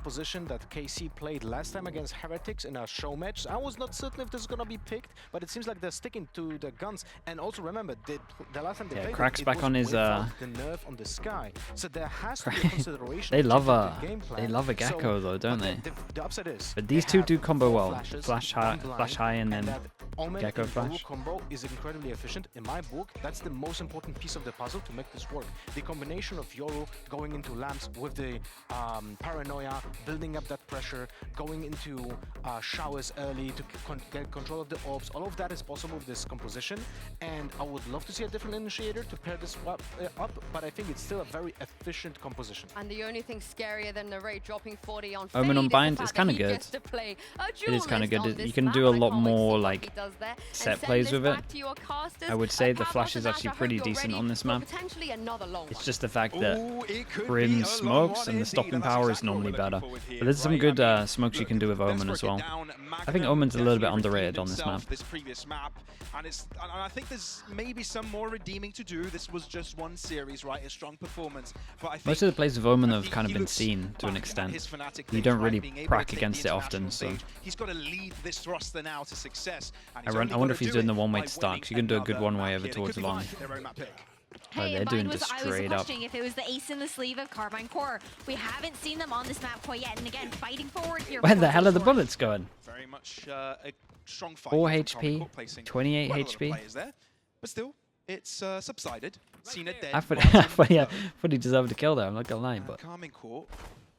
position that KC played last time against Heretics in a show match. I was not certain if this is gonna be picked, but it seems like they're sticking to the guns. And also remember, the last time they played Cracks it back was on his without the nerf on the sky. So there has to be a consideration. They love a game gecko though, don't they? The upside is, But these two do combo well. Flash blind, high, and then that Omen gecko and flash. combo is incredibly efficient. In my book, that's the most important piece of the puzzle to make this work. The combination of Yoru going into lamps with the paranoia, building up that pressure, going into showers early to get control of the orbs. All of that is possible with this composition, and I would love to see a different initiator to pair this up, but I think it's still a very efficient composition. And the only thing scarier than the rate dropping 40 on Omen on bind is kind of good. It is kind of good. You can do a lot more like set plays with it. I would say the flash is actually pretty decent on this map. It's just the fact that Brim smokes and the stopping power is normally better. But there's some good smokes you can do with Omen as well. I think Omen's a little bit underrated on this map. And I think there's maybe some more redeeming to do. This was just one series, right? A strong performance. But I think most of the plays of Omen have kind of been seen to an extent. You don't really prac against it often, so he's got to lead this roster now to success. I wonder if he's doing the one-way to start, because you can do a good one-way over towards the line. Hey, they're doing I was straight up. questioning if it was the ace in the sleeve of Carbine Core. We haven't seen them on this map quite yet, and again, fighting forward here. Where the hell are the bullets going? Very much a strong fight. 4 HP, 28 HP. There, but still, it's subsided. Cena dead. I thought he deserved to kill there, I'm not gonna lie, but Carmine Court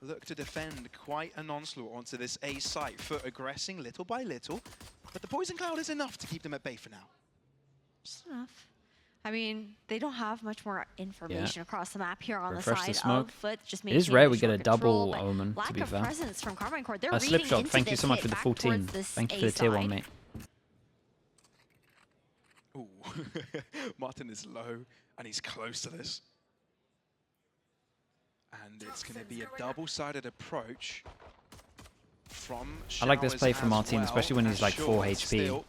look to defend quite an onslaught onto this A site. FUT aggressing little by little, but the poison cloud is enough to keep them at bay for now. Just enough. I mean, they don't have much more information across the map here on refresh the the side smoke. of FUT. Just it is rare we get a double Omen, lack to be of fair. presence from Carbine Core. They're Slip reading shot, into thank you this so much hit for the back 14. towards this Thank you A for the tier 1, side. mate. Ooh. Martin is low, and he's close to this. And it's going to be a double-sided approach from I like this play from as Martin, well, especially when he's like 4 HP. still,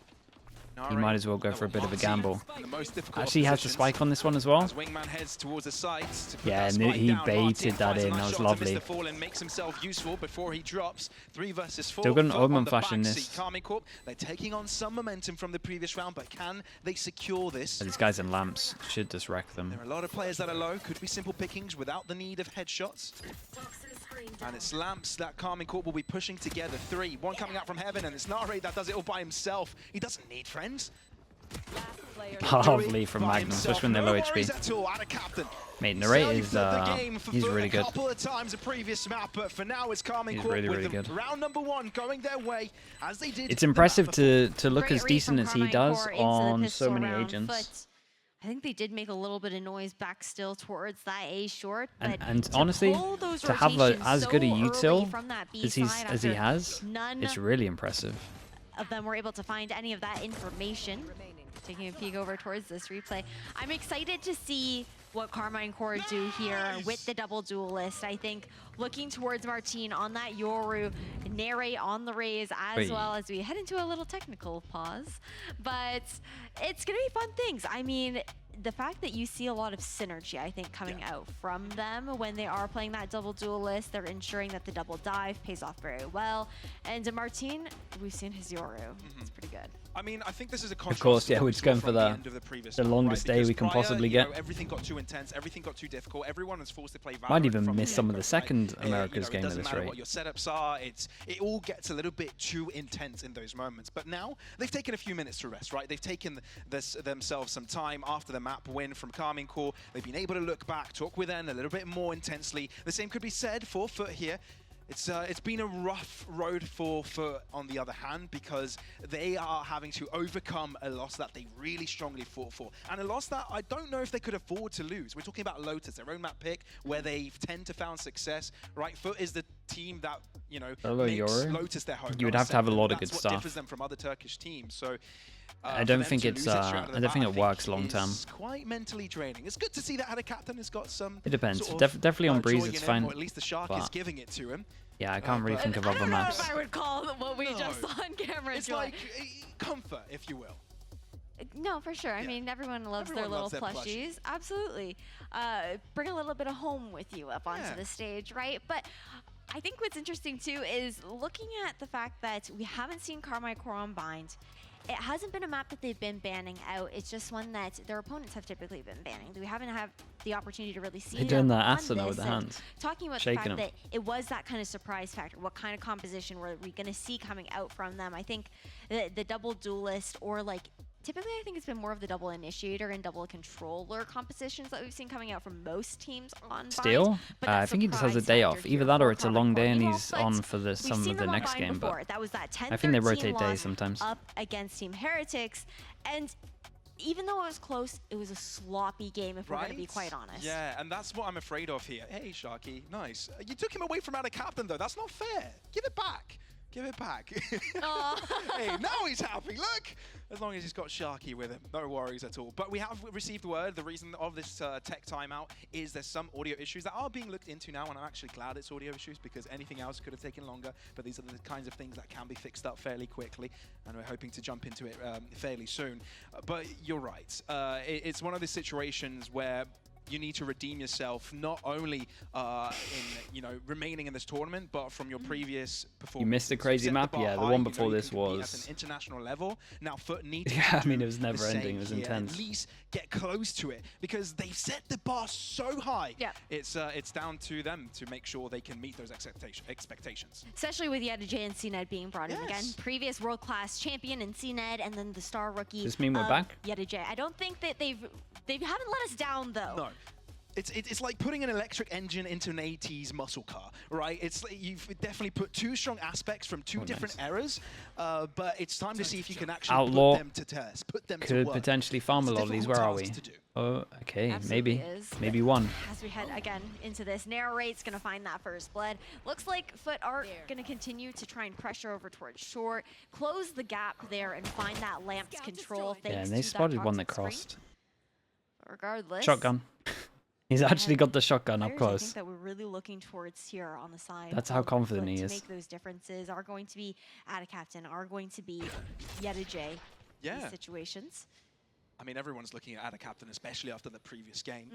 He might as well go for a bit of a gamble. in the most difficult Actually, he has the positions. spike on this one as well. As Wingman heads towards the site to put Yeah, that and spike he down, baited Martin that finds a in. nice That was shot to lovely. miss the fall and makes himself useful before he drops. 3 versus 4. Still got an FUT Omen on the flash in back this. seat. Carmine Corp, they're taking on some momentum from the previous round, but can they secure this? These guys in lamps should just wreck them. There are a lot of players that are low. Could be simple pickings without the need of headshots. And it's lamps that Carmine Corp will be pushing together. 3, 1 coming out from heaven, and it's Nare that does it all by himself. He doesn't need friends. Lovely from Magnum, especially when they're low HP. Mate, Narrate is, he's really good. Couple of times a previous map, but for now it's Carmine He's Corp really, with really the good. round number 1 going their way as they did. It's impressive to look Great as read decent from as he Carmine does Core into the on so pistol many round, agents. but I think they did make a little bit of noise back still towards that A short. But And to honestly, pull those to have rotations as good a so early util from that B as side he after has, none it's really impressive. of them were able to find any of that information. Taking a peek over towards this replay. I'm excited to see what Carmine Core do here with the double duelist. I think looking towards Martine on that Yoru, Narrate on the Raze as well as we head into a little technical pause. But it's gonna be fun things. I mean, the fact that you see a lot of synergy, I think, coming out from them when they are playing that double duelist, they're ensuring that the double dive pays off very well. And Martine, we've seen his Yoru. It's pretty good. I mean, I think this is a Of course, yeah, we're just going for the longest day we can possibly get. Everything got too intense, everything got too difficult, everyone was forced to play Valorant. Might even from miss the some of the get-go, second right? America's It game at doesn't this matter rate. what your setups are, it all gets a little bit too intense in those moments. But now, they've taken a few minutes to rest, right? They've taken themselves some time after the map win from Carmine Core. They've been able to look back, talk with them a little bit more intensely. The same could be said for FUT here. It's been a rough road for FUT on the other hand, because they are having to overcome a loss that they really strongly fought for. And a loss that I don't know if they could afford to lose. We're talking about Lotus, their own map pick, where they tend to found success, right? FUT is the team that, you know, makes Lotus their home. You would have to have a lot of good That's stuff. what differs them from other Turkish teams. So I don't think it's I don't think it works long term. It's quite mentally draining. It's good to see that Ada Captain has got some. It depends. Sort of, Definitely on Breeze, joy it's in fine. him, or at least the Shark is giving it to him. Yeah, I can't really think of other maps. I don't know if I would call what we just saw on camera It's joy. like comfort, if you will. No, for sure. I mean, everyone loves their little plushies. Absolutely. Bring a little bit of home with you up onto the stage, right? But I think what's interesting too is looking at the fact that we haven't seen Carmine Core on Bind. It hasn't been a map that they've been banning out. It's just one that their opponents have typically been banning. We haven't had the opportunity to really see They're them doing that on asana with this, the hands. talking about Shaking the fact them. that it was that kind of surprise factor. What kind of composition were we going to see coming out from them? I think the double duelist, or like typically I think it's been more of the double initiator and double controller compositions that we've seen coming out from most teams on Still? Bind, but that I think he just has a surprise day factor off. here Either that or for it's a Carmine long Core. day and Meanwhile, he's FUT, on for we've some seen of the them on next Bind game, before. but That was that 10-13 I think they rotate loss days sometimes. up against Team Heretics, and even though it was close, it was a sloppy game, if we're going to be quite honest. Yeah, and that's what I'm afraid of here. Hey, Sharky, nice. You took him away from out of captain, though. That's not fair. Give it back. Give it back. Hey, now he's happy. Look, as long as he's got Sharky with him, no worries at all. But we have received word. The reason of this tech timeout is there's some audio issues that are being looked into now, and I'm actually glad it's audio issues because anything else could have taken longer. But these are the kinds of things that can be fixed up fairly quickly, and we're hoping to jump into it fairly soon. But you're right. It's one of these situations where you need to redeem yourself, not only in remaining in this tournament, but from your previous performance. You missed a crazy map, yeah. The one before this was at an international level. Now FUT need to yeah, I mean it was never ending. It was here, intense. At least get close to it because they've set the bar so high. Yeah. It's down to them to make sure they can meet those expectations. Especially with Yedij and CNED being brought in again. Yes. Previous world-class champion in CNED, and then the star rookie. Does this mean we're back? Yedij. I don't think that they haven't let us down though. No. It's like putting an electric engine into an 80s muscle car, right? It's like you've definitely put two strong aspects from two different eras, but it's time to see if you can actually Outlaw put them to test, put them to could work. potentially farm a lot of these. Where are we? Oh, okay, Absolutely maybe. is. Maybe one. As we head again into this, Narrate's going to find that first blood. Looks like FUT are going to continue to try and pressure over towards short, close the gap there, and find that lamp's control. Yeah, Thanks and they to spotted that one that toxic crossed. screen. Regardless. Shotgun. He's actually got the shotgun up players I close. think that we're really looking towards here on the side. That's how of confident FUT he to is. make those differences are going to be Ada Captain, are going to be Yedij in these situations. I mean, everyone's looking at Ada Captain, especially after the previous game.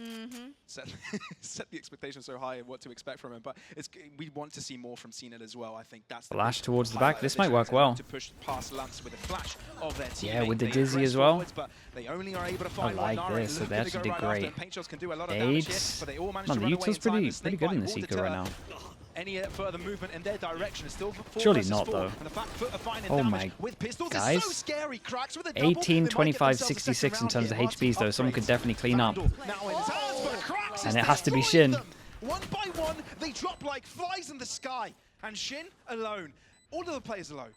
Set the expectation so high of what to expect from him. But we want to see more from CNED as well. I think that's the Flash big towards the highlight back. of This this might work race. well. To push past Lamps with a flash of their teammate. Yeah, with the They Dizzy press as well. forwards, but they only are able to find like one Nara. this, so Looking they to actually go did right after, great. and Paint Shots can do a lot of damage here, but they all managed to No, run the away Util's in time. pretty The snake good in bite this will eco right deter now. any further movement in their direction is still 4 Surely versus not, 4. though. And the fact FUT are finding Oh damage my with pistols guys. is so scary. Cracks with a double. 18, They might 25, get themselves a 66 in second terms of round here. HPs though. Someone could definitely clean up. Now in his hands, but Cracks And is it has to be destroying Shin. them. One by one, they drop like flies in the sky. And Shin alone. All of the players alone.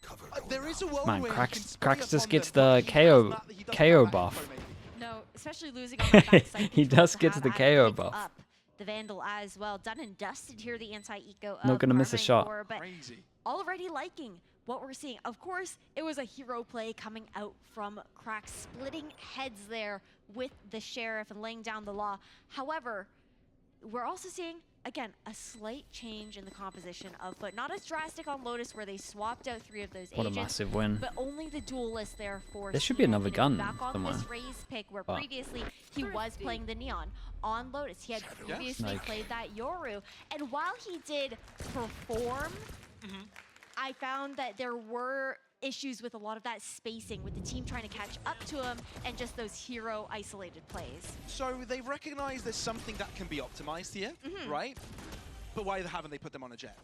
There is a world Man, where Cracks you can just spray gets upon them, the but he has that he doesn't KO have that buff. info, maybe. No, especially losing on the backside. He control does to get have the Ada KO pick buff. up the Vandal as well. Done and dusted here, the anti-eco Not gonna miss a Carmine shot. Core, but Crazy. already liking what we're seeing. Of course, it was a hero play coming out from Cracks, splitting heads there with the Sheriff and laying down the law. However, we're also seeing, again, a slight change in the composition of FUT. Not as drastic on Lotus, where they swapped out 3 of those What a agents, massive win. but only the duelist there for There should be CNED. another You know, gun back on somewhere. this raise pick, where But- previously he was playing the Neon. On Lotus, he had previously Like- played that Yoru. And while he did perform, I found that there were issues with a lot of that spacing, with the team trying to catch up to him, and just those hero isolated plays. So they recognize there's something that can be optimized here, right? But why haven't they put them on a jet?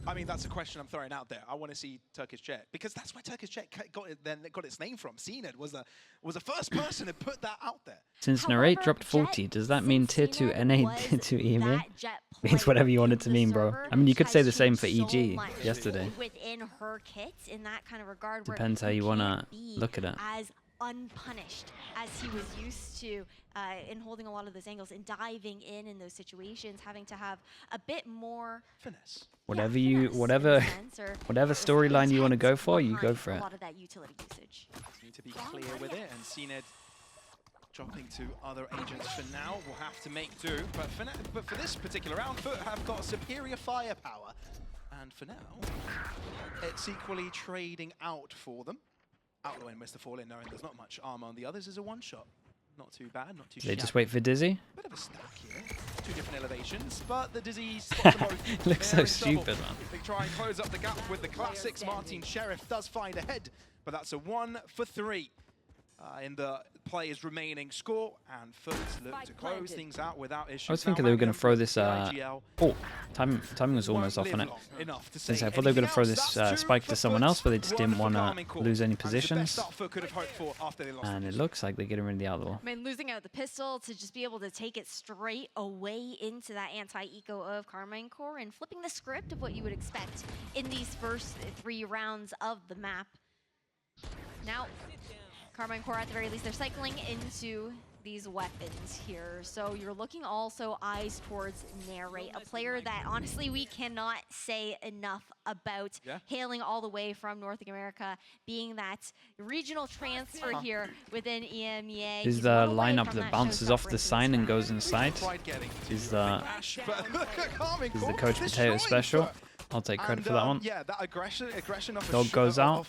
I mean, that's a question I'm throwing out there. I want to see Turkish Jet, because that's where Turkish Jet got its name from. CNED was the first person to put that out there. Since However, Narrate dropped Jet, 40, does that mean tier 2 since NA, CNED tier 2 EMA? that Jet Means player whatever you want it in to the mean, bro. server I mean, you could has say the same changed for EG so much yesterday. within her kits in that kind of regard. Depends where how you wanna can't be look at it. As unpunished as he was used to in holding a lot of those angles and diving in those situations, having to have a bit more Finesse. Whatever finesse you, in a whatever, sense, or whatever the storyline you want to go intent for, you go behind for a it. lot of that utility usage. Need to be clear with it, and CNED dropping to other agents for now. Will have to make do, but for this particular round, FUT have got superior firepower, and for now, it's equally trading out for them. Outlaw and Mr. Fallen knowing there's not much armor on the others is a one-shot. Not too bad, not too They just wait for Dizzy? Bit of a stack here. 2 different elevations, but the Dizzy spots them both. Looks so stupid, man. They try and close up the gap with the classics. Martin Sheriff does find ahead, but that's a 1 for 3 in the players' remaining score, and FUT look to close things out without issues. I was thinking they were going to throw this. Oh, timing was almost off on it. I thought they were going to throw this spike to someone else, but they just didn't want to lose any positions. And it looks like they're getting rid of the other one. I mean, losing out the pistol to just be able to take it straight away into that anti-eco of Carmine Core and flipping the script of what you would expect in these first 3 rounds of the map. Now, Carmine Core, at the very least, they're cycling into these weapons here. So you're looking also eyes towards Narrate, a player that honestly we cannot say enough about, hailing all the way from North America, being that regional transfer here within EMEA. Is the lineup that bounces off the sign and goes inside? Is the Coach Potato special? I'll take credit for that one. Yeah, that aggression off Dog goes out.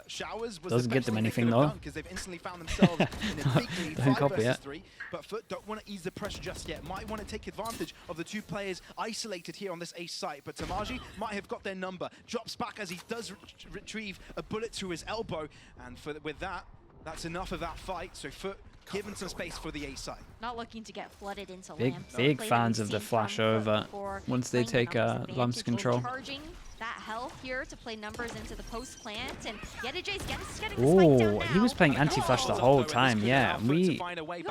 Showers was doesn't get them anything though. Because they've instantly found themselves in a big lead, Don't copy it. 3. But FUT don't want to ease the pressure just yet. Might want to take advantage of the 2 players isolated here on this ace site. But Tamaji might have got their number. Drops back as he does retrieve a bullet through his elbow. And with that, that's enough of that fight. So FUT given some space for the A side. Not looking to get flooded into big fans of the flash over once they take Lump's control. Charging that health here to play numbers into the post plant, and Yedijay's getting the spike down now. He was playing anti-flash the whole time, yeah. We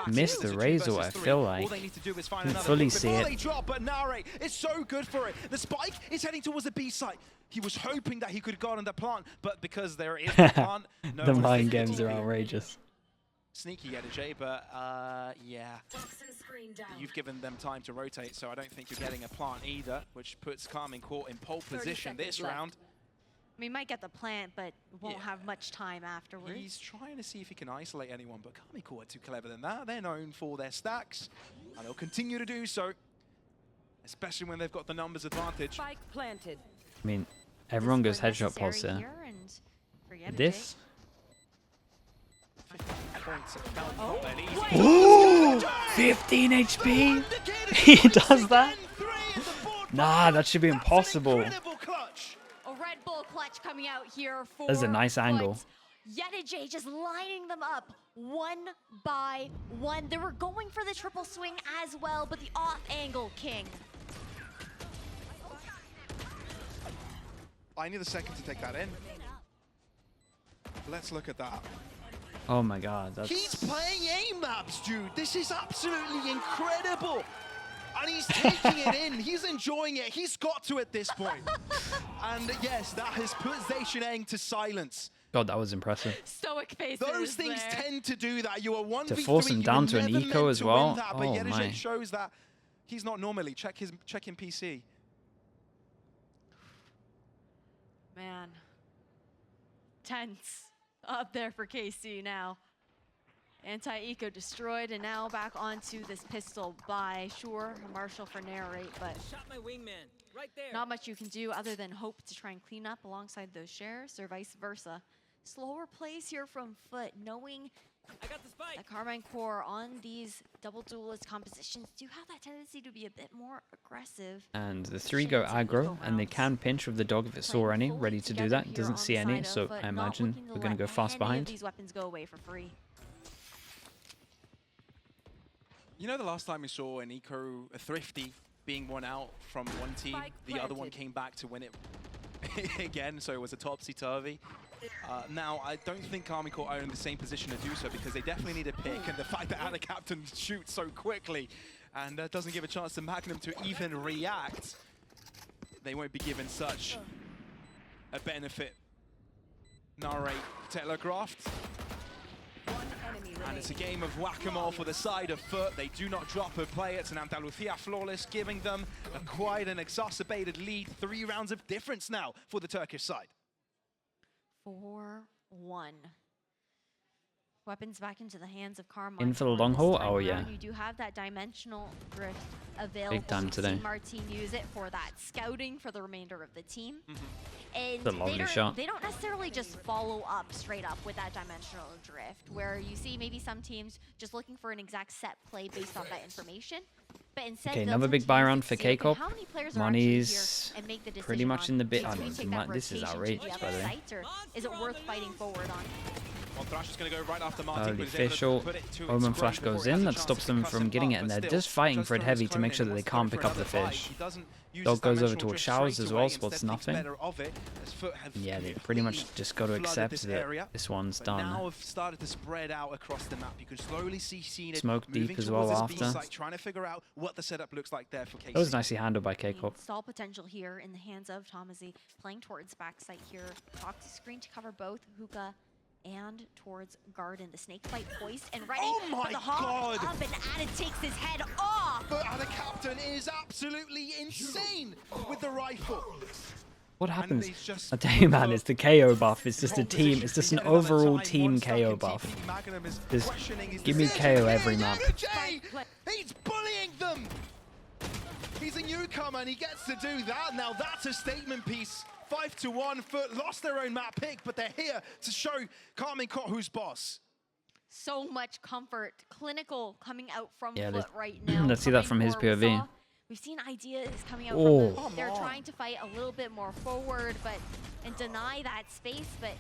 missed the Razor, I feel like. Didn't fully see it. But Narrate is so good for it. The spike is heading towards the B site. He was hoping that he could go on the plant, but because there is a plant, the mind games are outrageous. Sneaky Yedijay, but yeah, you've given them time to rotate, so I don't think you're getting a plant either, which puts Carmine Core in pole position this round. I mean, might get the plant, but won't have much time afterwards. He's trying to see if he can isolate anyone, but Carmine Core are too clever than that. They're known for their stacks, and they'll continue to do so, especially when they've got the numbers advantage. Spike planted. I mean, everyone goes headshot pulse here. This? Ooh, 15 HP. He does that? Nah, that should be impossible. A Red Bull clutch coming out here for That's a nice angle. Yedijay just lining them up 1 by 1. They were going for the triple swing as well, but the off angle king. I need a second to take that in. Let's look at that. Oh my god, that's... He's playing aim maps, dude. This is absolutely incredible. And he's taking it in. He's enjoying it. He's got to at this point. And yes, that has put Zacianeng to silence. God, that was impressive. Stoic faces. Those things tend to do that. You are 1v3. To force him down to an eco as well. But Yedijay shows that he's not normally. Check him PC. Man. Tense. Up there for KC now. Anti-eco destroyed, and now back onto this pistol by Marshall for Narrate, but shot my wingman right there. Not much you can do other than hope to try and clean up alongside those shares, or vice versa. Slower plays here from FUT, knowing I got the spike. that Carmine Core on these double duelist compositions do have that tendency to be a bit more aggressive. And the 3 go aggro, and they can pinch with the dog if it saw any, ready to do that. Doesn't see any, so I imagine we're going to go fast behind. These weapons go away for free. You know, the last time we saw an eco, a Thrifty, being won out from one team, the other one came back to win it again, so it was a topsy-turvy. Now, I don't think Carmine Core are in the same position to do so, because they definitely need a pick, and the fact that Anna Captain shoots so quickly and doesn't give a chance to Magnum to even react, they won't be given such a benefit. Narrate telegraphed. And it's a game of whack-a-mole for the side of FUT. They do not drop a play. It's an Andalucia flawless, giving them quite an exacerbated lead. 3 rounds of difference now for the Turkish side. 4-1. Weapons back into the hands of Carmine. In for the long haul? Oh, yeah. You do have that dimensional drift available. Big time today. Martin use it for that scouting for the remainder of the team. And The lovely shot. They don't necessarily just follow up straight up with that dimensional drift, where you see maybe some teams just looking for an exact set play based on that information. But instead, Okay, another big buy round for KCORP. How many players are Money's here and make the pretty much in the bit. between taking that This is rotation to outrageous, the by the other way. sites, or is it worth fighting forward on? Well, Thrash is going to go right after Martin. The but he's able to official put it to its Omen great Flash before goes he has in. a That chance stops to them cuss from him getting up, it, and but they're still, just fighting for it throw heavy his to make cone sure in, that they wants to can't go pick for up the another fish. fight. He doesn't use Dog his goes over dimensional towards drift Showers straight as away, well, spots instead thinks nothing. better of it, as FUT have Yeah, they pretty much just got to flooded accept this that area, this one's but now done. have started to spread out across the map. You can slowly see Zenit Smoke moving deep as towards well this B after. site, trying to figure out what the setup looks like there for KC. That was nicely handled by KCORP. Stall potential here in the hands of Tomazi, playing towards backside here. Toxic screen to cover both Hookah and towards Garden. The snake bite poised and ready. Oh my but the hop God. up and Added takes his head off. But the captain is absolutely insane with the rifle. What And happens? he's just I tell you, man, put it's the KO buff. It's just a pole team. position It's just to an get another overall time. team One stuck KO in buff. TP. Magnum is Just questioning his give me decision. KO every map. Jay, he's bullying them. He's a newcomer and he gets to do that. Now that's a statement piece. 5-1. FUT lost their own map pick, but they're here to show KCORP who's boss. So much comfort, clinical coming out from Yeah, FUT right now. let's see that from his Carmine Core, POV. We've seen ideas coming out Oh. from them. They're Come on. trying to fight a little bit more forward, and deny that space. But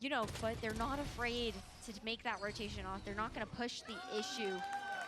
you know, FUT, they're not afraid to make that rotation off. They're not going to push the issue.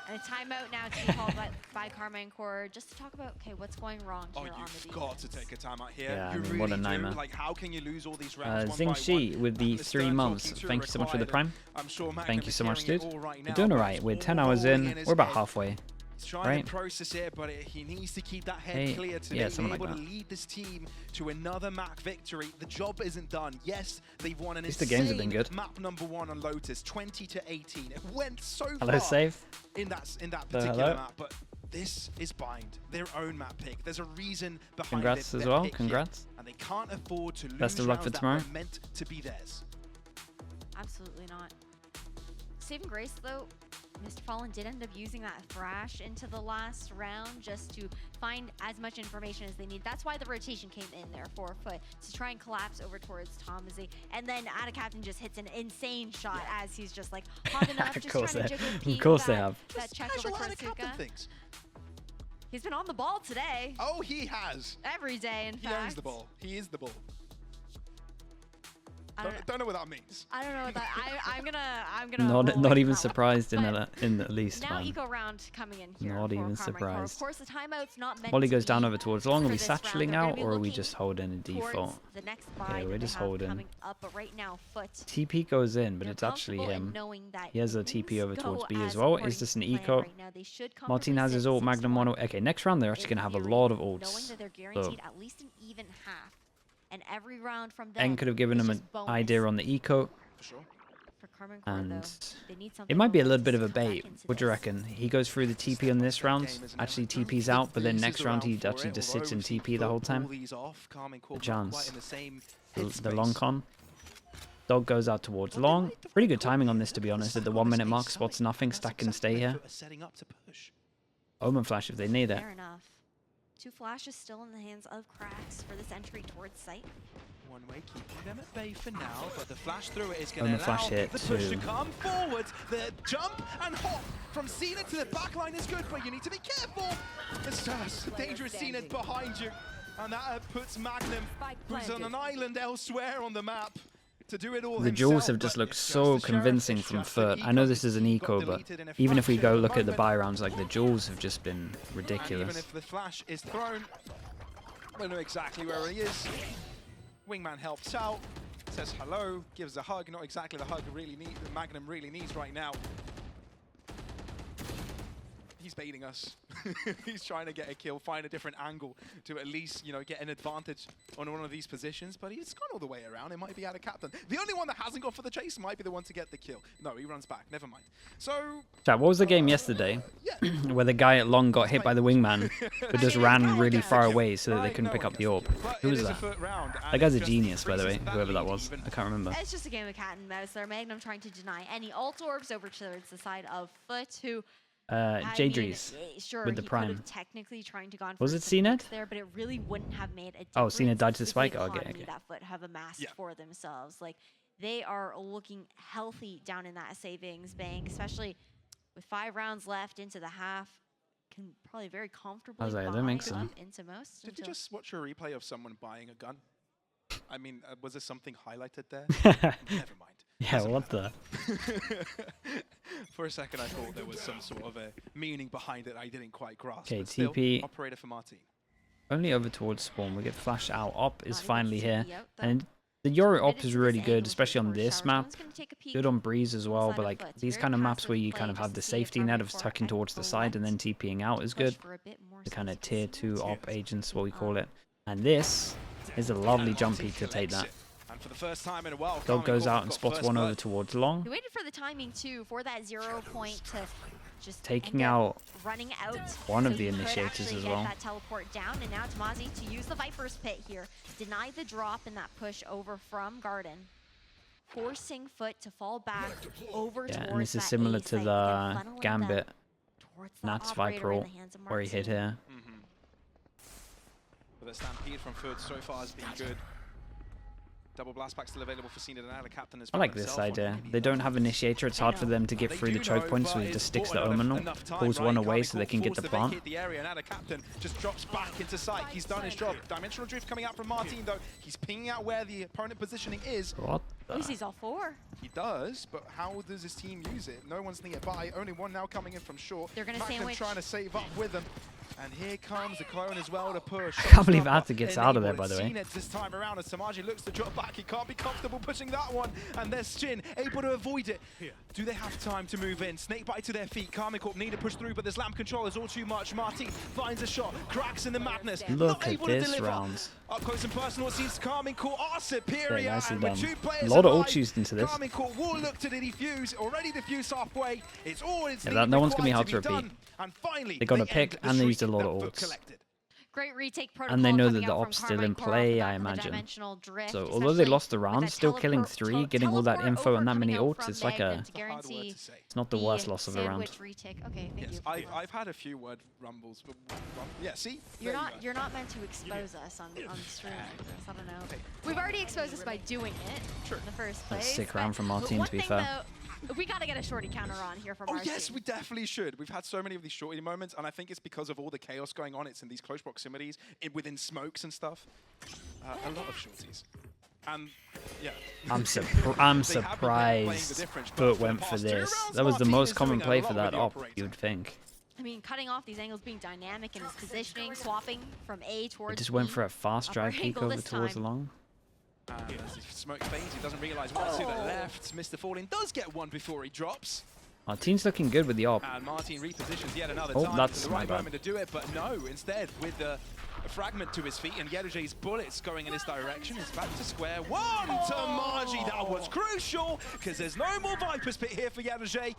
And a timeout now to be called by Carmine Core just to talk about, okay, what's going wrong Oh, here on the you've defense. got to take a timeout here. Yeah, you I mean, really what a do. nightmare. Like, how can you lose all these rounds one by Xingxi one? with the Mr. 3 months. talking to Thank you so much for the Required, prime. I'm sure Magnum Thank you is so much, hearing dude. it all right We're now, doing but alright. it's We're all 10 hours rolling in. his We're about head. halfway. He's trying right? to process it, but he needs to keep that head Hey, clear to yeah, be something able like to that. lead this team to another map victory. The job isn't done. Yes, they've won an least the games have been insane good. map #1 on Lotus, 20-18. It went so Hello, far Save. in that Hello, particular hello. map, but this is Bind, their own map pick. There's a reason behind Congrats their as well. pick here, Congrats. and they can't afford to lose Best of luck rounds for that tomorrow. were meant to be theirs. Absolutely not. Saving grace, though, Mr. Fallen did end up using that Thrash into the last round just to find as much information as they need. That's why the rotation came in there for FUT, to try and collapse over towards Tomazi. And then Ada Captain just hits an insane shot as he's just like hard enough, Of just course trying to they- jiggle of peek course they that, have. that check Casual over Ada towards Captain Suka. things. He's been on the ball today. Oh, he has. Every day, in He fact. owns the ball. He is the ball. I Don't know what that means. I don't know what that. I'm gonna. roll away Not from even that one. surprised in But the least, now man. eco round coming in here. Not for even Carmine Core. Of surprised. course, the timeout's not meant Molly to goes down be over towards long. Are for we this round. satcheling They're gonna out, be or are we looking just holding a default? towards the next buy Okay, that we're they just have holding. coming up, but right now, FUT. TP goes in, but they're it's actually comfortable in him. knowing that He has a things TP over go towards B as as well. according Is this to an plan eco? right now. They should Martin has comfortably his sit ult, Magnum 1. 6-1 Okay, next round they're actually in going to have a theory, lot of knowing ults. that they're So guaranteed at least an even half, and every round from them. En could have given is him an just bonus. idea on the eco, For sure. For Carmine Core, and though, they need it something might be a little momentous bit of to a come back bait. into What do you this. reckon? He goes through the TP on this round, actually TP's out, but then next round he actually just sits in TP the whole time. The chance. The long con. Dog goes out towards long. Pretty good timing on this, to be honest. At the 1 minute mark, spots nothing. Stack can stay here. Setting up to push. Omen flash if they need it. Fair enough. 2 flashes still in the hands of Cracks for this entry towards site. One way keeping them at bay for now, but the flash through it is Oh, going the to flash allow hit the push to too. come forward. The jump and hop from Zenit to the backline is good, but you need to be careful. It's just dangerous Zenit behind you, and that puts Magnum, who's on an island elsewhere on the map, to do it all The himself, jewels have just but looked it's so just a sheriff, convincing it's from just an FUT. I know eco. this is an eco, Got but deleted in a even if we go fraction look of a at the moment. buy rounds, like the jewels have just been And even ridiculous. if the flash is thrown, I don't know exactly where he is. Wingman helps out, says hello, gives a hug. Not exactly the hug Magnum really needs right now. he's baiting us. He's trying to get a kill, find a different angle to at least, you know, get an advantage on one of these positions. But he's gone all the way around. It might be out of captain. The only one that hasn't gone for the chase might be the one to get the kill. No, he runs back. Never mind. So, Chat, what was the game yesterday where the guy at long got hit by the wingman, but just ran really far away so that they couldn't pick up the orb? Who was that? That guy's a genius, by the way, whoever that was. I can't remember. It's just a game of cat and mouse there. Magnum trying to deny any ult orbs over towards the side of FUT, who Jadrees sure, with the he prime. technically trying to go on Was for it some CNED? picks there, but it really wouldn't have made a difference. Oh, CNED died to the with spike? the Okay, economy okay. that FUT have amassed for themselves. Like, they are looking healthy down in that savings bank, especially with 5 rounds left into the half. Can probably very comfortably I was like, that buy makes up sense. into most. Did you just watch a replay of someone buying a gun? I mean, was there something highlighted there? Never mind. Yeah, what the? For a second, I thought there was some sort of a meaning behind it I didn't quite grasp. Okay, But still, TP. operator for Martin. Only over towards spawn. We get flashed out. Op is Not able finally to here. see out, though. And the Yoru op Committed is to really this good, angle especially on for this Shower. map. Someone's gonna take a peek Good on Breeze as well, inside but of like FUT. It's these very kind of maps passive where you play kind of just have the to see if safety net Army of Corps tucking towards the side and then excellent. TPing out is Push good. for a bit more The kind of sense tier of 2 op distance. agents, what we call it. And this is a lovely jump peek to take that. And for the first time in a while, Dog goes Carmine out and got spots first one over blood. towards long. He waited for the timing too for that 0 point to just Taking end up out running out. one so of the he could initiators actually as get well. that teleport down, and now Tamazi to use the Viper's Pit here, deny the drop in that push over from Garden, forcing FUT to fall back over Yeah, towards and this is that similar A to site, the and funneling Gambit them towards the Nats operator Viper in ult the hands of where he hit Martin. here. But the stampede from FUT so far has been good. Double blast pack still available for Cena and the captain as I well. like this idea. They don't have initiator, it's hard for them to get through the choke point, so he just sticks the Omen up, pulls one away so they can get the plant. The area, and now the captain just drops back into sight. He's done his job. Dimensional drift coming out from Martin though. He's pinging out where the opponent positioning is. What Oh, he the? sees all 4. He does, but how does his team use it? No one's nearby. Only one now coming in from short. They're gonna Magnum sandwich. trying to save up with them. And here comes the clone as well to push. I can't believe Arthur gets out of there, by the way. CNED this time around as Samaji looks to drop back. He can't be comfortable pushing that one. And there's Shin able to avoid it. Do they have time to move in? Snakebite to their feet. KCORP need to push through, but this lamp control is all too much. Martin finds a shot. Cracks in the madness. Look Not at able to this deliver. rounds. Up close and personal, it seems KCORP are superior. Yeah, nicely and done. with 2 players A lot of alive, ults used into this. KCORP will look to defuse. Already defused halfway. It's all it's No one's gonna be hard to required repeat. done. And finally, They got a end pick the and they used a streak lot that of FUT ults. collected. Great retake protocol. And they know that coming the out from op's still in Carmine Corp play, off I the back of the imagine. dimensional drift, So although they lost the especially round, with still that killing teleport 3, getting all that teleport info over and that many coming out ults, from it's like Magnum a, to guarantee to say. it's not the worst loss of the round. sandwich retake. Okay, thank Yes, you. I've had a few word rumbles, but yeah, see? You're There you not go. you're not meant to expose us on stream like this. I don't know. Okay. We've already exposed us by doing it in the first place. That's a sick but round from Martin, one to be thing, fair. though, we gotta get a shorty counter on here from Oh our yes, team. we definitely should. We've had so many of these shorty moments, and I think it's because of all the chaos going on. It's in these close proximities, within smokes and stuff. A lot of shorties. And yeah, I'm They haven't been playing the surprised difference, but FUT for went the for past 2 this. rounds, That was the Martin most is common doing a play lot for with that the op, operator. you would think. I mean, cutting off these angles, being dynamic in his positioning, swapping from A towards It just went B. for a fast drag Upper peek angle over this towards time. long. And as he smoke fades, he doesn't realize what's to the left. Mr. Falling does get one before he drops. Martin's looking good with the op. And Martin repositions yet another Oh, time that's for the my right bad. moment to do it, but no, instead with the fragment to his feet and Yeruje's bullets going in his direction, he's back to square one. Tamaji, that was crucial because there's no more Viper's Pit here for Yeruje.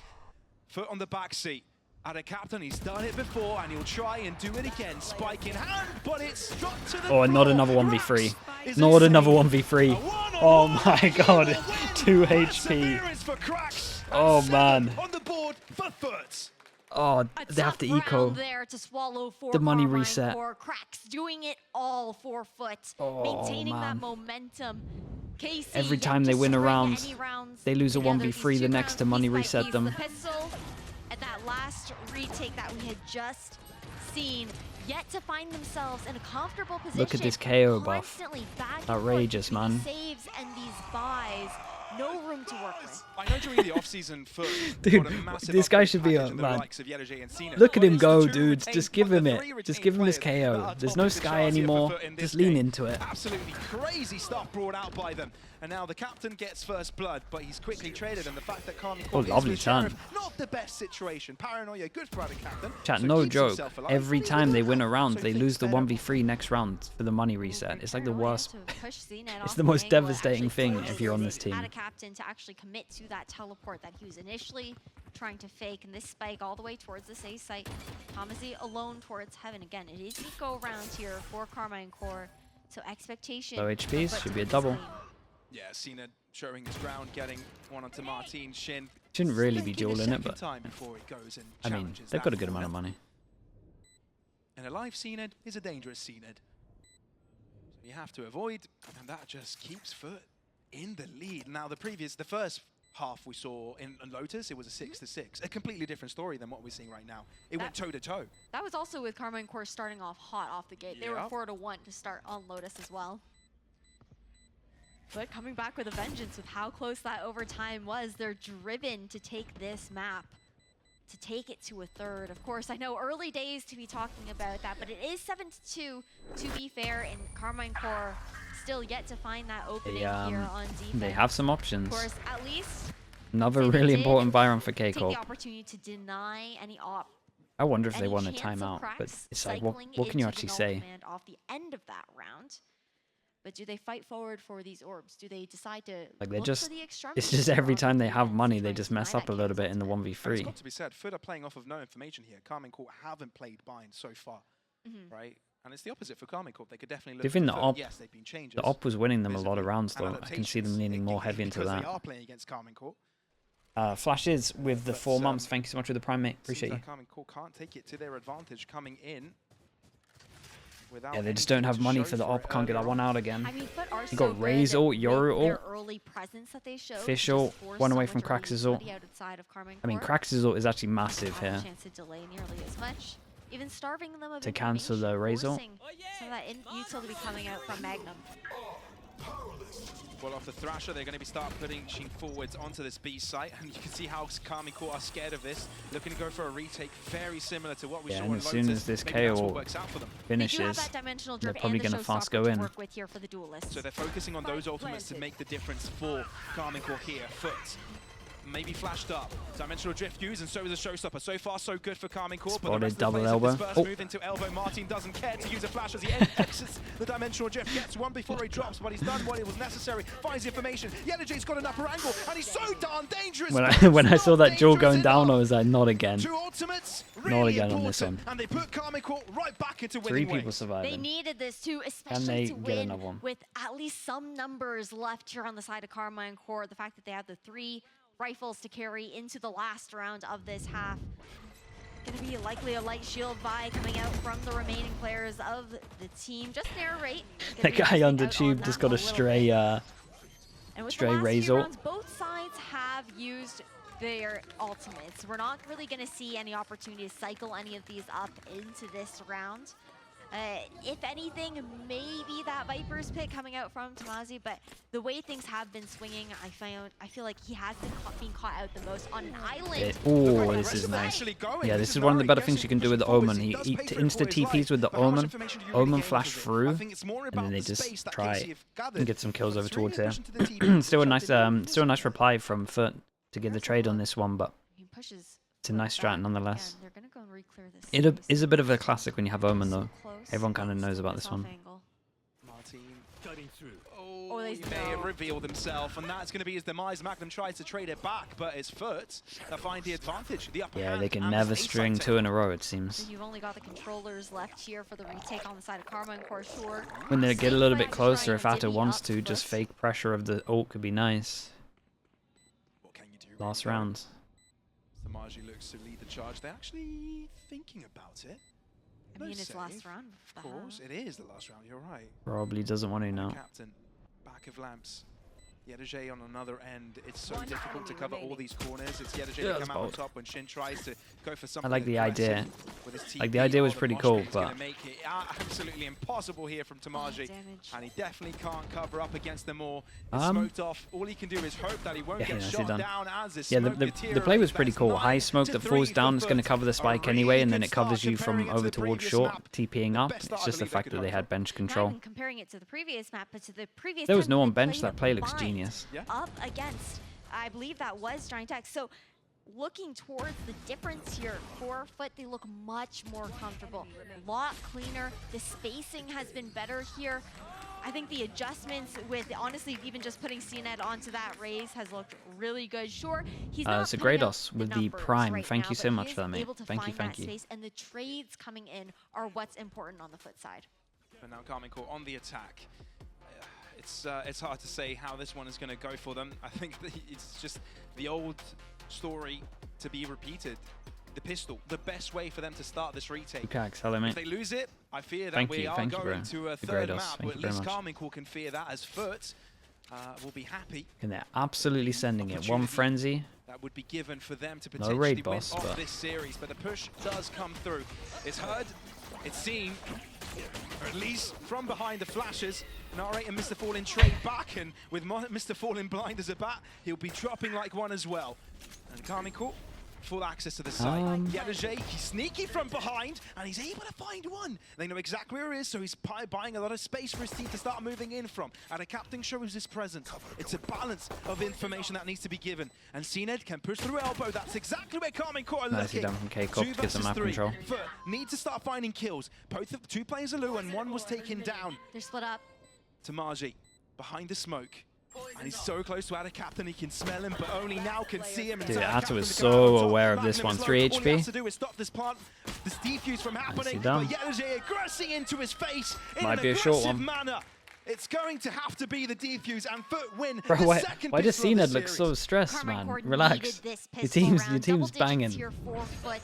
Foot on the back seat. At a captain, he's done it before and he'll try and do it again. Spike in hand, but it's shot to the Oh, and not floor. another Cracks 1v3. is Not insane. another 1v3. A one-on-one. Oh my god, He will win. 2 HP. Perseverance for Cracks. Oh, And man. 7 on the board for FUT. Oh, A they have to tough eco. round there to swallow for The money Carmine reset. Corp. Cracks doing it all for FUT, Oh, maintaining that man. momentum. KC Every yet time to they win a string round, any rounds they lose a together. 1v3 These the 2 next to rounds, money piece by reset piece. them. The pistol at that last retake that we had just seen, yet to find themselves in a comfortable position. Look at this KO buff. Constantly back and Outrageous, forth between man. these saves and these buys. no room to work with. I know during the off-season, FUT Dude, got a massive this guy upgrade should be a package in the man. likes of Yellowjay and Cena. Look at him It's the go, two dude. retained Just give players, him the it. three Just retained give him his players that KO. are There's topping no the Sky charts here for anymore. FUT in this Just lean game. into it. Absolutely crazy stuff brought out by them. And now the captain gets first blood, but he's quickly traded. And the fact that KCORP Oh, is lovely with Sheriff, turn. not the best situation. Paranoia, good for our captain. Chat, so no keeps joke. himself alive. Every He's time they with win us. a round, So they thinks lose the better. 1v3 next round for the money reset. It's like the Paranoia worst. to push Zenit It's off the most angle, devastating actually thing forces if you're on this team. Had a captain to actually commit to that teleport that he was initially trying to fake, and this spike all the way towards this A site. Thomasy alone towards heaven. Again, it is eco round here for Carmine Core, so expectation. Low for HPs, FUT should to be a win this double. game. Yeah, Cena showing his ground, getting one onto Martin. Shin Shouldn't really be thinking a dueling it, second but time before it goes and I mean, challenges they've that got a good amount corner. of money. And a live Cena is a dangerous Cena. So you have to avoid, and that just keeps FUT in the lead. Now the first half we saw in Lotus, it was a 6-6. A completely different story than what we're seeing right now. It went toe to toe. That was also with Carmine Core starting off hot off the gate. They were 4-1 to start on Lotus as well. But coming back with a vengeance with how close that overtime was, they're driven to take this map, to take it to a third. Of course, I know early days to be talking about that, but it is 7-2 to be fair, and Carmine Core still yet to find that opening here on defense. They have some Of options. course, at least Another they really did important Byron for take the KCORP. opportunity to deny any op. I wonder if they Any want a chance of timeout, but cracks it's like, cycling what can you into actually the null say? command off the end of that round? But do they fight forward for these orbs? Do they decide to Like they're look just, for the it's extremities just or every are time they have defense money, they trying just to mess deny up a that little bit kills in the intent? And it's 1v3. got to be said, FUT are playing off of no information here. Carmine Court haven't played bind so far, right? And it's the opposite for Carmine Court. They could definitely Do look you think for the FUT. op, Yes, they've been changes. the op was winning them a lot of visibly, rounds and though? I can see them adaptations, leaning more heavy into because that. they are playing against Carmine Court. Flashes with the But, 4 months. Thank you so much for the prime, mate. Seems Appreciate you. like Carmine Court can't take it to their advantage coming in. without Yeah, they just anything don't have to money show for the it op. Can't get that earlier one on. out again. I mean, FUT are You so got good Ray's ult, with your their ult, early presence that they showed. Fish to just ult, force one away someone from to really Krax's ult. buddy outside of Carmine I mean, Court. Krax's ult is actually massive Have a here. chance to delay nearly as much, even starving them of To cancel the information, Ray's ult. forcing some of that utility coming out from Magnum. Well, off the Thrasher, they're going to be start pushing forwards onto this B site, and you can see how Carmine Court are scared of this. Looking to go for a retake, very similar to what we Yeah, saw and in as Lotus. soon as this Maybe that's what KO works out for them. They do have finishes, that dimensional they're drip probably and the going to fast showstopper go to in. work with here for the duelists. So they're focusing on those ultimates to make the difference for Carmine Court here. FUT maybe flashed up. Dimensional drift used, and so is a showstopper. So far, so good for Carmine Court. But the Spotted rest of the double players elbow. in this first move into elbow. Martin doesn't care to use a flash as he exits the dimensional drift. Gets one before he drops, but he's done what it was necessary. Finds the information. Yellowjay's got an upper angle, and he's so darn dangerous. When I saw that jaw Dangerous going down, I enough. was like, not again. Two ultimates, Not really again on this important, one. and they put Carmine Court right back into 3 winning people ways. surviving. They needed this too, they especially to get win another one? with at least some numbers left here on the side of Carmine Court. The fact that they have the 3 rifles to carry into the last round of this half. Gonna be likely a light shield buy coming out from the remaining players of the team. Just narrate. That guy on the tube just got a stray, And with stray the last Ray's few ult. rounds, both sides have used their ultimates. We're not really going to see any opportunity to cycle any of these up into this round. If anything, maybe that Viper's pick coming out from Tamazi, but the way things have been swinging, I feel like he has been being caught out the most on an island. Oh, this is nice. Yeah, this is one of the better things you can do with the Omen. He insta TPs with the Omen. Omen flash through, and then they just try and get some kills over towards here. Still a nice reply from FUT to get the trade on this one, but He pushes. it's a nice strat nonetheless. Again, they're gonna go and re-clear this It space. is a bit of a classic when you have Omen though. Close. Everyone kind of knows about This this one. off angle. Martin. Cutting through. Oh, they He may have know. revealed himself, and that's going to be his demise. Magnum tries to trade it back, but it's FUT that find the advantage. The upper Yeah, hand they can and never this A-side string take. 2 in a row, it So seems. you've only got the controllers left here for the retake on the side of Carmine Core, sure. When they get a little bit Safe closer, round if Atta divvy wants up to, just FUT. fake pressure of the ult could be nice. What can you do? Last really? round. Samaji looks to lead the charge. They're actually thinking about it. I No mean, it's last save, round. Of course, it is the last round. You're right. Probably doesn't want to now. Captain, back of lamps. Yedeje on another end, it's so difficult to cover all these corners. It's Yedeje Yeah, to that's come out on bold. top when Shin tries to go for something. I like the idea. with his Like, TP. the idea was The pretty mosh cool, pit's gonna but make it absolutely impossible here from Tamaji. Damage. And he definitely can't cover up against them all. It's smoked off. All he can do is hope that he won't get nicely shot done. down as this yeah, smoke the deteriorates. play was pretty That's cool. High smoke that 9-3 falls down for is going to FUT. cover the A spike really anyway, and good then it covers start you from comparing it to over the towards previous short, map. TPing The up. best start It's I just the believe they fact could that they hope had for. bench Not control. even comparing it to the previous map, but to the previous There was time no they one bench. played That play looks combined genius. Yeah. Up against, I believe that was Giant Tech. So looking towards the difference here for FUT, they look much more comfortable, a lot cleaner. The spacing has been better here. I think the adjustments with, honestly, even just putting CNED onto that raise has looked really good. Sure, he's not It's a putting up Grados with the numbers Prime. right Thank now, you so but much he for that, is mate. able to Thank you, find thank that you. space, and the trades coming in are what's important on the FUT side. But now KCORP on the attack. It's hard to say how this one is going to go for them. I think it's just the old story to be repeated. The pistol, the best way for them to start this retake. Lukacs, hello, mate. If they lose it, I fear that Thank we you, are bro. going to a The third Grados. map. Thank But you at very least much. KCORP can fear that as FUT will be happy. And they're absolutely sending it. One Opportunity frenzy. That would be given for them to No potentially raid win boss, off but this series. But the push does come through. It's heard, it's seen, or at least from behind the flashes. Narrate and Mr. Fallen trade back, and with Mr. Fallen blind as a bat, he'll be dropping like one as well. And KCORP, full access to the site. Yedeje, he's sneaky from behind, and he's able to find one. They know exactly where he is, so he's buying a lot of space for his team to start moving in from. And a captain shows his presence. It's a balance of information that needs to be given. And CNED can push through elbow. That's exactly where KCORP are Nicely looking. done from KCORP to get some map control. FUT need to start finding kills. Two players are low, and one was taken down. They're split up. Tamaji behind the smoke. And he's so close to Ada Captain, he can smell him, but only now can see him. Dude, Ada Atta Captain was to come out so on top. aware of this Magnum one. is low. 3 All he has HP. to do is stop this plant, this defuse from happening. done. But Yedeje aggressing into his face in Might an be a short aggressive one. manner. It's going to have to be the defuse, and FUT win Bro, the why second does pistol of the CNED look so series. stressed, Carmine man? Court Relax. needed this Your pistol team's round. team's Double banging. digits here for FUT.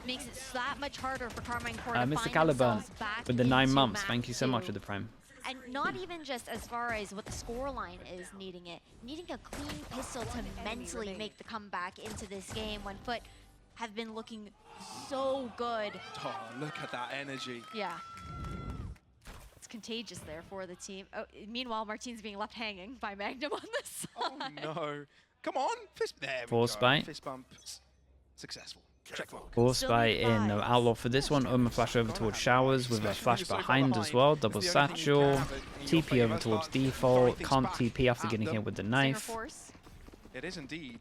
Makes it that much harder for Carmine Court to Mr. find Caliburn themselves back with the 9 into months. map Thank you so much 2. for the Prime. And not even just as far as what the scoreline is needing it. Needing a clean pistol to mentally make the comeback into this game when FUT have been looking so good. Oh, look at that energy. Yeah. It's contagious there for the team. Oh, meanwhile, Martine's being left hanging by Magnum on the side. Oh no. Come on. Fist, there we Force go. bite. Fist bump. Successful. Checkmark. Force Still by need in. No fives. outlaw for this one. Omen flash over towards Showers with a flash behind as well. Double satchel. TP over towards default. Can't TP after getting hit with the Singer knife. Force. It is indeed.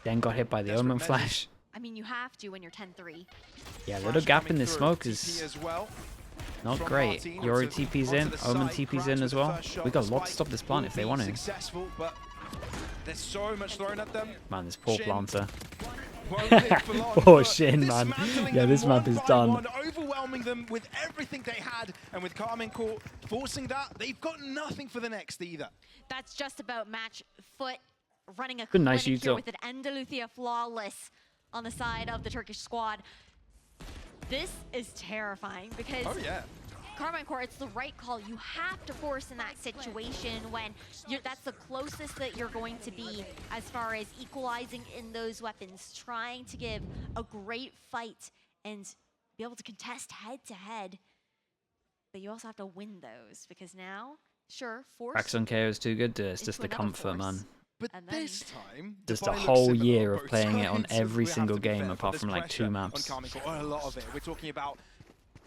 Then got hit by the Omen flash. I mean, you have to when you're 10-3. Yeah, a little gap in the smoke TP is as well. not From great. Martin Yori onto TP's the in. side, Omen TP's Krabs in with as the well. first shot. We got a lot to Spike stop this plant will if they be want to. Successful, but there's so much thrown at them. Man, this poor Shin planter. won't live for long, Poor but Shin, man. dismantling Yeah, them this map one is by done. one, overwhelming them with everything they had, and with KCORP forcing that, they've got nothing for the next either. That's just about match FUT running a Good, nice clinic here Yuto. with an Andalusia flawless on the side of the Turkish squad. This is terrifying because Oh yeah. Carmine Court, it's the right call. You have to force in that situation when that's the closest that you're going to be as far as equalizing in those weapons, trying to give a great fight and be able to contest head to head. But you also have to win those because now, sure, force. Cracks on KO is too good. It's just into the another comfort, force. man. But And then- this time, Just the a buy looks whole similar year on of both playing it on sides, so every we have single to be game fair, apart but from there's like 2 pressure maps. on KCORP, a lot of it. We're talking about,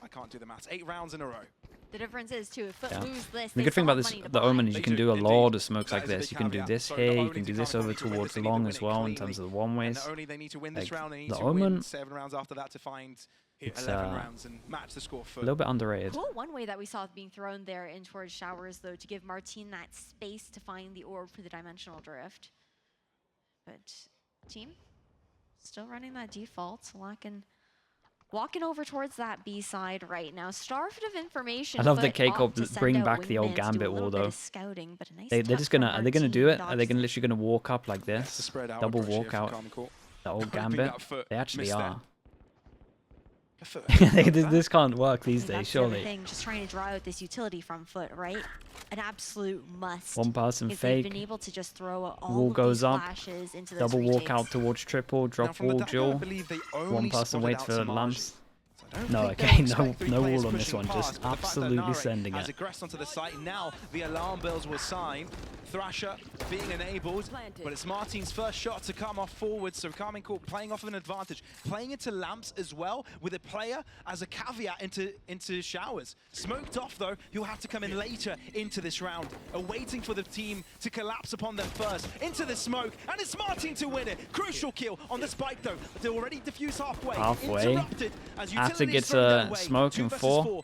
I can't do the maths, 8 rounds in a row. The difference is too, if FUT Yeah. lose this, The they good thing still about have this, money to the buy. Omen, is They you can do, do a indeed. lot of smokes That like is a this. big You can do caveat. this So here, not you only can do do this KCORP over need to win towards this, they need to long win as it well in cleanly. terms of the one And ways. not only they need to win this Like, round, they need the to win Omen- 7 rounds after that to find It's 11 rounds and match the score a for little bit underrated. Cool. One way that we saw it being thrown there in towards Showers, though, to give Martine that space to find the orb for the dimensional drift. But team still running that default, walking over towards that B side right now. Starved of information. I love but that KCORP opt to send bring out back the old wingman to do a Gambit little wall, bit though. of scouting, but a nice They're tuck just from gonna, are they gonna do Martine, it? Are they gonna dodges literally gonna walk up like to this? spread out Double approach here walk from out. KCORP. The old Hoping Gambit? that FUT They actually missed are. that. This can't work these days, That's the other surely. thing, just trying to draw out this utility from FUT, right? An absolute must. One person because they've fake. been able to just throw all Wall of goes these up. flashes into Double those walk retakes. out towards triple. Drop from the wall dagger, I duel. believe they One only person spotted waits out for some lamps. I don't No, think they'll okay, expect 3 no players wall on this pushing one, past, just but the fact that absolutely Nare sending has it. aggressed onto the site. Now the alarm bells will sign. Thrasher being enabled, but it's Martin's first shot to come off forward, so Karmine Corp playing off of an advantage. Playing into lamps as well, with a player as a caveat into showers. Smoked off though, he'll have to come in later into this round. Waiting for the team to collapse upon them first. Into the smoke, and it's Martin to win it. Crucial kill on the spike though. They're already diffused halfway. Interrupted as After utilities gets thrown their a way. smoke 2 and versus 4.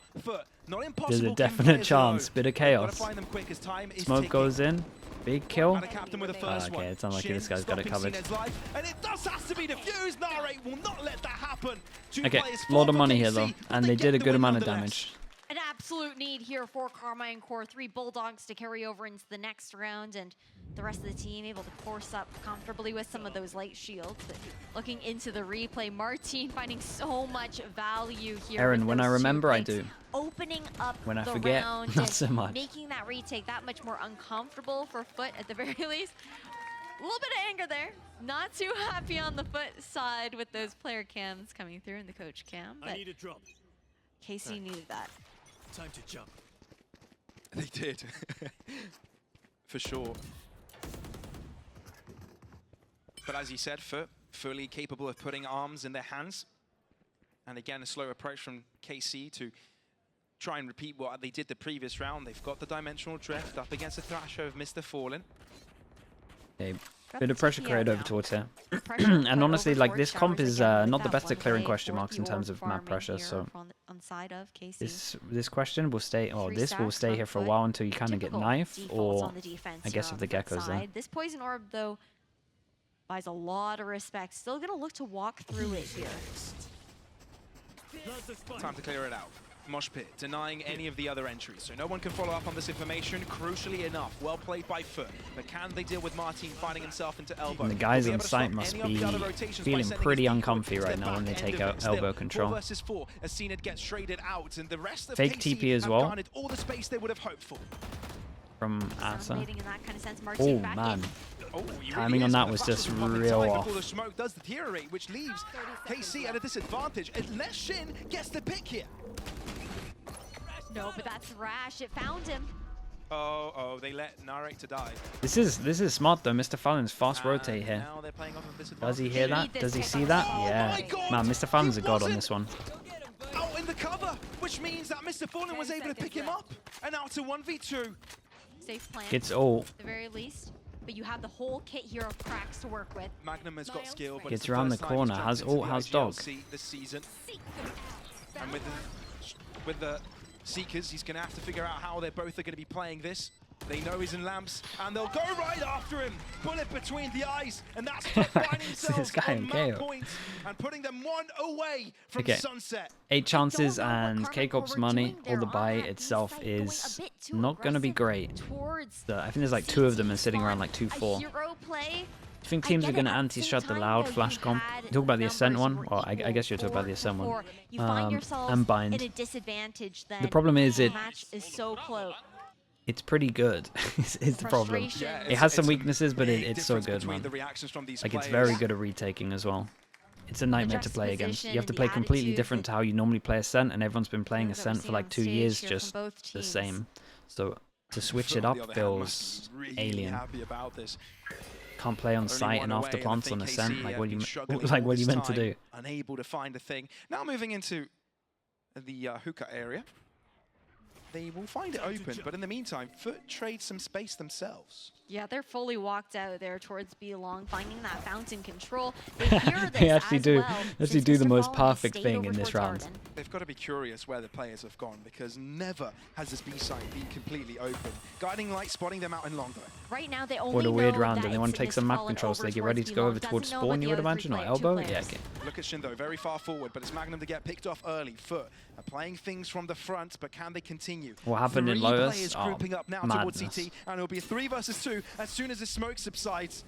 Not There's impossible, a definite chance. Bit of Gotta chaos. find them quick as time is Smoke ticking. goes in. Big kill. And a captain with a first Okay, one. it's unlucky Shin this guy's got it stopping covered. Cned's life, and it does have to be defused. Nare will not let that happen. Okay, a lot of money here though, and they did a good amount of damage. An absolute need here for Karmine Corp. 3 Bulldogs to carry over into the next round, and the rest of the team able to force up comfortably with some of those light shields. But looking into the replay, Martin finding so much value here. Aaron, with when those I 2 remember, I picks, do. Opening up When I the forget, round not and so much. making that retake that much more uncomfortable for FUT at the very least. A little bit of anger there. Not too happy on the FUT side with those player cams coming through in the coach cam. But I need a drop. KC needed that. Time to jump. They did. For sure. But as you said, FUT fully capable of putting arms in their hands. And again, a slow approach from KC to try and repeat what they did the previous round. They've got the dimensional drift up against the Thrasher of Mr. Fallen. Okay, bit of pressure created over towards here. And honestly, like, this comp is not the best at clearing question marks in terms of map pressure, so on side of KC. this question will stay, or this will stay here for a while until you kind of get knife, or I guess if the gecko's there. This poison orb though buys a lot of respect. Still gonna look to walk through it here. Time to clear it out. Mosh pit, denying any of the other entries. So no one can follow up on this information. Crucially enough, well played by FUT. But can they deal with Martin finding himself into elbow? And the guys on site must be feeling pretty uncomfy right now when they take out elbow control. 4 versus 4 as Cned gets traded out, and the rest of Fake KC TP as have well. garnered all the space they would have hoped for. From Asa. In that kind of sense. Oh Martin back man. in. Oh, he Timing really on is, that but was the just flash was real time off. before the smoke does deteriorate, which leaves KC at a disadvantage unless Shin gets the pick here. No, but that's rash. It found him. Oh, they let Narek to die. This is smart though. Mr. Fallon's fast rotate here. Now they're playing off of this Does he advantage. hear that? Does he see that? Oh Yeah. my God! Man, Mr. Fallon's He a god on wasn't- this one. Out in the cover, which means that Mr. Fallen was able to pick him up and out to 1v2. Safe plan. Gets all. At the very least. But you have the whole kit here of cracks to work with. Magnum has got skill, but Gets it's around first the time he's corner, jumped has into ult, the has dog. IGLC this season. And with the Seekers, he's going to have to figure out how they're both are going to be playing this. They know he's in lamps, and they'll go right after him. Bullet between the eyes, and that's finding themselves guy on in map KO. points and putting them 1 away from Okay. Sunset. 8 chances Don't know what and Karmine KCORP's Corp are money, doing all there the on buy that itself B side, going a is bit too not going to be aggressive great. towards So I think there's like 2 of them are sitting around like A 2-4. hero play. I think I teams get are going to it. At the anti-shut same the time, loud though, flash you comp. had You talk about the Ascent numbers one? were Well, I equal guess you're talking about the 4 Ascent one. 4. You find yourself and Bind. in a disadvantage then. The problem is the it- match is so close. It's pretty good, is the problem. Frustration. It has some It's a weaknesses, but big it's so difference good, between man. the reactions from these Like, it's players. very good at retaking as well. It's a nightmare to play against. You have to juxtaposition play and the completely attitude different to how you normally play Ascent, and everyone's been playing that we're Ascent for seeing like on 2 stage years, here from just both the teams. same. So to switch FUT, it on up the other hand, feels must be really alien. happy about this. Can't play on Only site one and after away, plants I on think Ascent. KC Like have what been you struggling like all what you this meant to time, do? Unable to find a thing. Now moving into the hookah area. They will find it open, but in the meantime, FUT trade some space themselves. Yeah, they're fully walked out there towards B long, finding that fountain control. They hear this They actually as do. well, Actually since do the Mr. most Fallen has perfect stayed thing over in this towards round. Arden. They've got to be curious where the players have gone, because never has this B site been completely open. Guiding Light spotting them out in Longbow. Right now, they only What a weird know round, that and they want to it's take some Mr. map Fallen control so they over get ready towards to go B-long. over towards Doesn't know spawn, about you the would other imagine, or 2 elbow? players. Yeah, okay. Look at Shindo, very far forward, but it's Magnum to get picked off early. FUT are playing things from the front, but can they continue? What happened in 3 Lotus? players Oh, grouping up now madness. towards CT, and it'll be a 3 versus 2 as soon as the smoke subsides.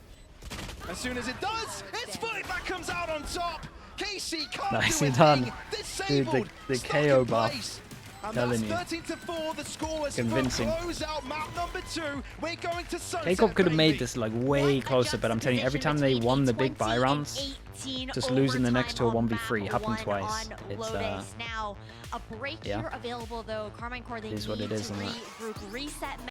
As soon as it does, it's FUT that comes out on top. KC can't Nicely do a done. thing. This disabled. the Stuck KO in buff. place. And Telling that's you. 13-4, the score is Convincing. close out map number 2. We're going to sunset, KCORP could have made baby. this like way closer, but I'm telling you, every time they won the big buy rounds, just losing the next to a 1v3 happened twice. It's now a break yeah. here available though. Carmine Core, they It is what need it is to on that. regroup, reset.